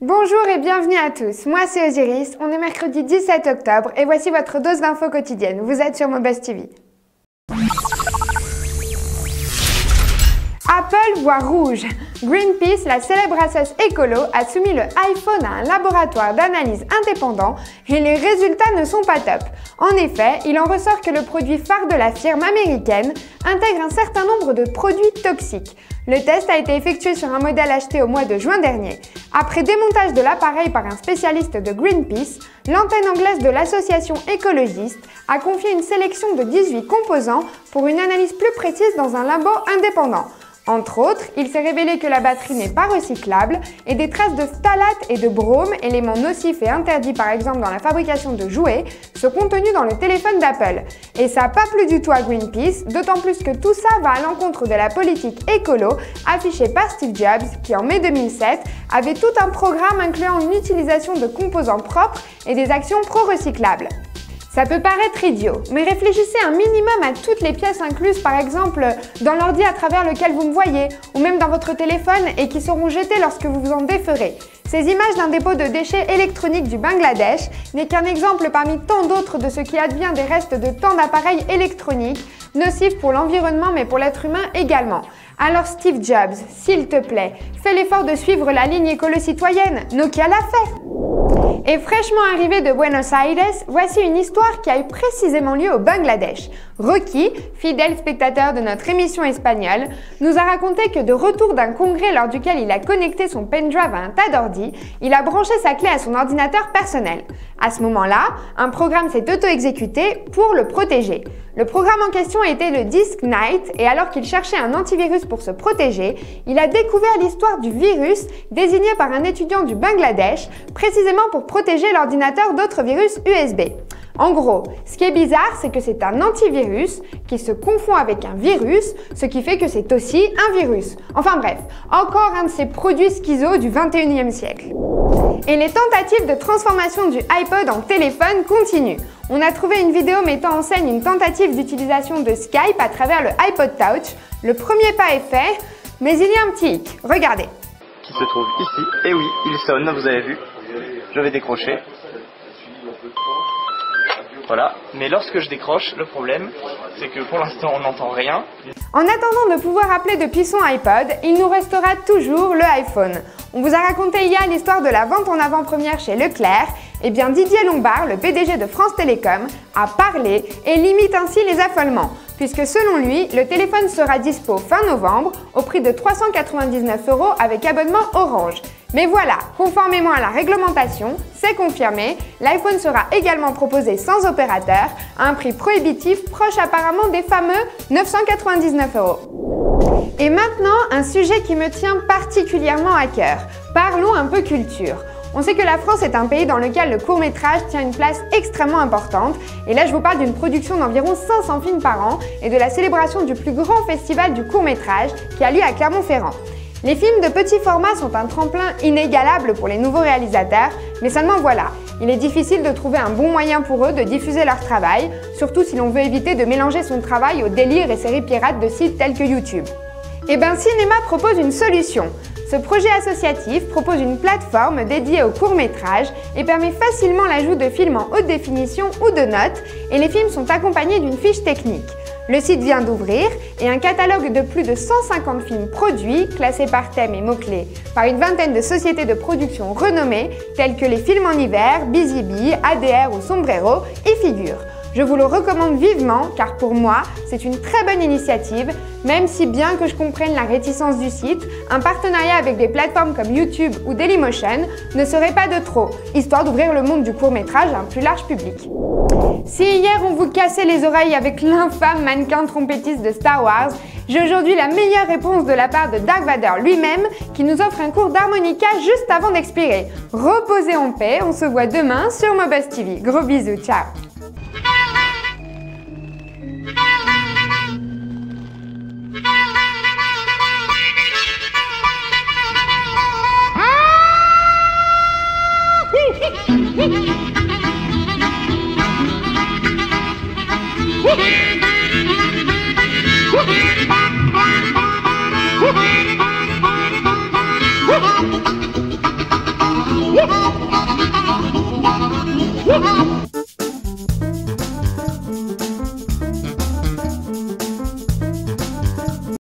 Bonjour et bienvenue à tous, moi c'est Osiris, on est mercredi 17 octobre et voici votre dose d'infos quotidienne, vous êtes sur Mobuzz TV. Apple voit rouge. Greenpeace, la célèbre association écolo, a soumis le iPhone à un laboratoire d'analyse indépendant et les résultats ne sont pas top. En effet, il en ressort que le produit phare de la firme américaine intègre un certain nombre de produits toxiques. Le test a été effectué sur un modèle acheté au mois de juin dernier. Après démontage de l'appareil par un spécialiste de Greenpeace, l'antenne anglaise de l'association écologiste a confié une sélection de 18 composants pour une analyse plus précise dans un labo indépendant. Entre autres, il s'est révélé que la batterie n'est pas recyclable et des traces de phtalate et de brome, éléments nocifs et interdits par exemple dans la fabrication de jouets, sont contenus dans le téléphone d'Apple. Et ça n'a pas plu du tout à Greenpeace, d'autant plus que tout ça va à l'encontre de la politique écolo affichée par Steve Jobs qui en mai 2007 avait tout un programme incluant une utilisation de composants propres et des actions pro-recyclables. Ça peut paraître idiot, mais réfléchissez un minimum à toutes les pièces incluses par exemple dans l'ordi à travers lequel vous me voyez, ou même dans votre téléphone et qui seront jetées lorsque vous vous en déferez. Ces images d'un dépôt de déchets électroniques du Bangladesh n'est qu'un exemple parmi tant d'autres de ce qui advient des restes de tant d'appareils électroniques, nocifs pour l'environnement mais pour l'être humain également. Alors Steve Jobs, s'il te plaît, fais l'effort de suivre la ligne écolo-citoyenne, Nokia l'a fait. Et fraîchement arrivé de Buenos Aires, voici une histoire qui a eu précisément lieu au Bangladesh. Rocky, fidèle spectateur de notre émission espagnole, nous a raconté que de retour d'un congrès lors duquel il a connecté son pendrive à un tas d'ordi, il a branché sa clé à son ordinateur personnel. À ce moment-là, un programme s'est auto-exécuté pour le protéger. Le programme en question était le Disk Knight et alors qu'il cherchait un antivirus pour se protéger, il a découvert l'histoire du virus désigné par un étudiant du Bangladesh, précisément pour protéger l'ordinateur d'autres virus USB. En gros, ce qui est bizarre, c'est que c'est un antivirus qui se confond avec un virus, ce qui fait que c'est aussi un virus. Enfin bref, encore un de ces produits schizo du 21e siècle. Et les tentatives de transformation du iPod en téléphone continuent. On a trouvé une vidéo mettant en scène une tentative d'utilisation de Skype à travers le iPod Touch. Le premier pas est fait, mais il y a un petit hic. Regardez. Qui se trouve ici. Et oui, il sonne, vous avez vu. Je vais décrocher. Voilà, mais lorsque je décroche, le problème, c'est que pour l'instant, on n'entend rien. En attendant de pouvoir appeler depuis son iPod, il nous restera toujours le iPhone. On vous a raconté hier l'histoire de la vente en avant-première chez Leclerc. Eh bien, Didier Lombard, le PDG de France Télécom, a parlé et limite ainsi les affolements, puisque selon lui, le téléphone sera dispo fin novembre au prix de 399 € avec abonnement Orange. Mais voilà, conformément à la réglementation, c'est confirmé, l'iPhone sera également proposé sans opérateur à un prix prohibitif proche apparemment des fameux 999 €. Et maintenant, un sujet qui me tient particulièrement à cœur. Parlons un peu culture. On sait que la France est un pays dans lequel le court-métrage tient une place extrêmement importante. Et là, je vous parle d'une production d'environ 500 films par an et de la célébration du plus grand festival du court-métrage qui a lieu à Clermont-Ferrand. Les films de petit format sont un tremplin inégalable pour les nouveaux réalisateurs, mais seulement voilà, il est difficile de trouver un bon moyen pour eux de diffuser leur travail, surtout si l'on veut éviter de mélanger son travail aux délires et séries pirates de sites tels que YouTube. Et ben Cinéma propose une solution. Ce projet associatif propose une plateforme dédiée au court-métrage et permet facilement l'ajout de films en haute définition ou de notes, et les films sont accompagnés d'une fiche technique. Le site vient d'ouvrir et un catalogue de plus de 150 films produits, classés par thème et mots-clés, par une vingtaine de sociétés de production renommées telles que les Films en hiver, Busy Bee, ADR ou Sombrero y figurent. Je vous le recommande vivement car pour moi, c'est une très bonne initiative, même si bien que je comprenne la réticence du site, un partenariat avec des plateformes comme YouTube ou Dailymotion ne serait pas de trop, histoire d'ouvrir le monde du court-métrage à un plus large public. Si hier on vous cassait les oreilles avec l'infâme mannequin trompettiste de Star Wars, j'ai aujourd'hui la meilleure réponse de la part de Dark Vader lui-même qui nous offre un cours d'harmonica juste avant d'expirer. Reposez en paix, on se voit demain sur Mobuzz TV. Gros bisous, ciao! Yeah.